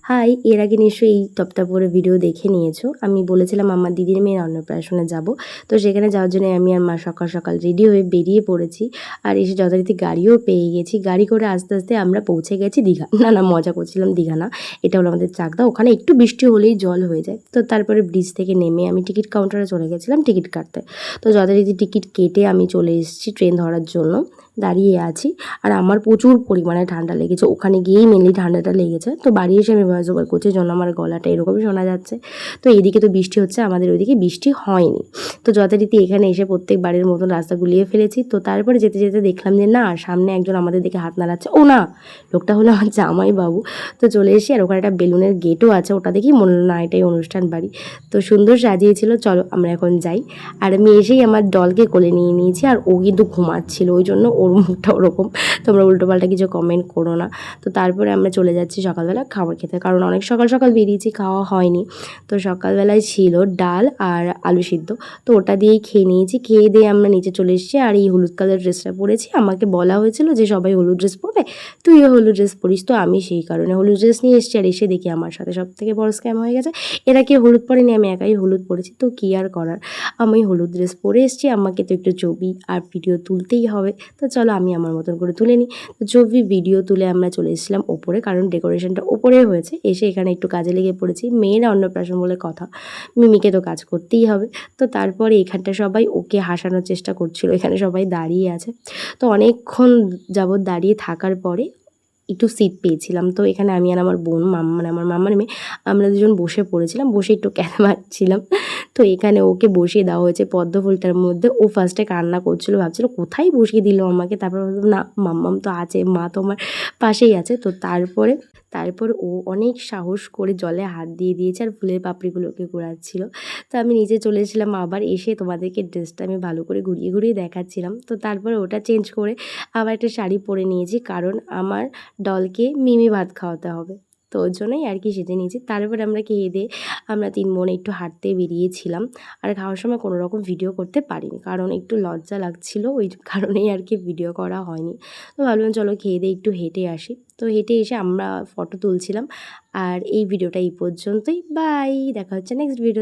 High, এর আগে নিশ্চয়ই এই তপ্তাপুরের ভিডিও দেখে নিয়েছো। আমি বলেছিলাম আমার দিদির মেয়ের অন্নপ্রাশনে যাব। তো সেখানে যাওয়ার জন্য আমি আর মা সকাল সকাল রেডি হয়ে বেরিয়ে পড়েছি। আর এসে যথারীতি গাড়িও পেয়ে গেছি। গাড়ি করে আস্তে আস্তে আমরা পৌঁছে গেছি দীঘা। না মজা করছিলাম, দীঘা না, এটা হলো আমাদের চাকদা। ওখানে একটু বৃষ্টি হলেই জল হয়ে যায়। তো তারপরে ব্রিজ থেকে নেমে আমি টিকিট কাউন্টারে চলে গেছিলাম টিকিট কাটতে। তো যথারীতি টিকিট কেটে আমি চলে এসেছি ট্রেন ধরার জন্য, দাঁড়িয়ে আছি। আর আমার প্রচুর পরিমাণে ঠান্ডা লেগেছে, ওখানে গিয়েই মেনলি ঠান্ডাটা লেগেছে। তো বাড়ি এসে আমি ভয়েস ওভার করছি, জন্য আমার গলাটা এরকমই শোনা যাচ্ছে। তো এইদিকে তো বৃষ্টি হচ্ছে, আমাদের ওইদিকে বৃষ্টি হয়নি। তো যথারীতি এখানে এসে প্রত্যেকবারের মতন রাস্তা গুলিয়ে ফেলেছি। তো তারপরে যেতে যেতে দেখলাম যে না, সামনে একজন আমাদের দিকে হাত নাড়াচ্ছে। ও না, লোকটা হলো আমার জামাইবাবু। তো চলে এসেছি, আর ওখানে একটা বেলুনের গেটও আছে, ওটা দেখেই মনে হলো না এটাই অনুষ্ঠান বাড়ি। তো সুন্দর সাজিয়েছিল, চলো আমরা এখন যাই। আর আমি এসেই আমার ডলকে কোলে নিয়ে নিয়েছি, আর ও কিন্তু ঘুমাচ্ছিল, ওই জন্য ওর মুখটা ওরকম। তোমরা উল্টোপাল্টা কিছু কমেন্ট করো না। তো তারপরে আমরা চলে যাচ্ছি সকালবেলা খাবার খেতে, কারণ অনেক সকাল সকাল বেরিয়েছি, খাওয়া হয়নি। তো সকালবেলায় ছিল ডাল আর আলু সিদ্ধ, তো ওটা দিয়েই খেয়ে নিয়েছি। খেয়ে দিয়ে আমরা নিচে চলে এসেছি, আর এই হলুদ কালার ড্রেসটা পরেছি। আমাকে বলা হয়েছিল যে সবাই হলুদ ড্রেস পরবে, তুইও হলুদ ড্রেস পরিস। তো আমি সেই কারণে হলুদ ড্রেস নিয়ে এসেছি। আর এসে দেখি আমার সাথে সব থেকে বড় স্ক্যাম হয়ে গেছে, এরা কেউ হলুদ পরেনি, আমি একাই হলুদ পরেছি। তো কী আর করার, আমি হলুদ ড্রেস পরে এসেছি, আমাকে তো একটু ছবি আর ভিডিও তুলতেই হবে। তো চলো আমি আমার মতন করে তুলে নিই। তো ছবি ভিডিও তুলে আমরা চলে এসেছিলাম ওপরে, কারণ ডেকোরেশনটা ওপরে হয়েছে। এসে এখানে একটু কাজে লেগে পড়েছি, মেয়ের অন্নপ্রাশন বলে কথা, মিমিকে তো কাজ করতেই হবে। তো তারপরে এখানটা সবাই ওকে হাসানোর চেষ্টা করছিল, এখানে সবাই দাঁড়িয়ে আছে। তো অনেকক্ষণ যাবৎ দাঁড়িয়ে থাকার পরে একটু সিট পেয়েছিলাম। তো এখানে আমি আর আমার বোন, মানে আমার মামার মেয়ে, আমরা দুজন বসে পড়েছিলাম, বসে একটু ক্যাথা মারছিলাম। তো এখানে ওকে বসিয়ে দেওয়া হয়েছে পদ্ম ফুলটার মধ্যে। ও ফার্স্টে কান্না করছিল, ভাবছিল কোথায় বসিয়ে দিল আমাকে। তারপর ভাবলাম না, মাম্মাম তো আছে, মা তো আমার পাশেই আছে। তো তারপর ও অনেক সাহস করে জলে হাত দিয়ে দিয়েছে, আর ফুলের পাপড়িগুলোকে কুড়াচ্ছিল। তো আমি নিচে চলে এসেছিলাম, আবার এসে তোমাদেরকে ড্রেসটা আমি ভালো করে ঘুরিয়ে ঘুরিয়ে দেখাচ্ছিলাম। তো তারপরে ওটা চেঞ্জ করে আবার একটা শাড়ি পরে নিয়েছি, কারণ আমার ডলকে মিমি ভাত খাওয়াতে হবে। তো ওর জন্যই আর কি সেজে নিয়েছি। তারপর আমরা খেয়ে দিয়ে আমরা 3 বোন একটু হাঁটতে বেরিয়েছিলাম। আর খাওয়ার সময় কোনো রকম ভিডিও করতে পারিনি, কারণ একটু লজ্জা লাগছিল, ওই কারণেই আর কি ভিডিও করা হয়নি। তো ভাবলাম চলো খেয়ে দিয়ে একটু হেঁটে আসি। তো হেঁটে এসে আমরা ফটো তুলছিলাম। আর এই ভিডিওটা এই পর্যন্তই, বাই, দেখা হচ্ছে নেক্সট ভিডিও।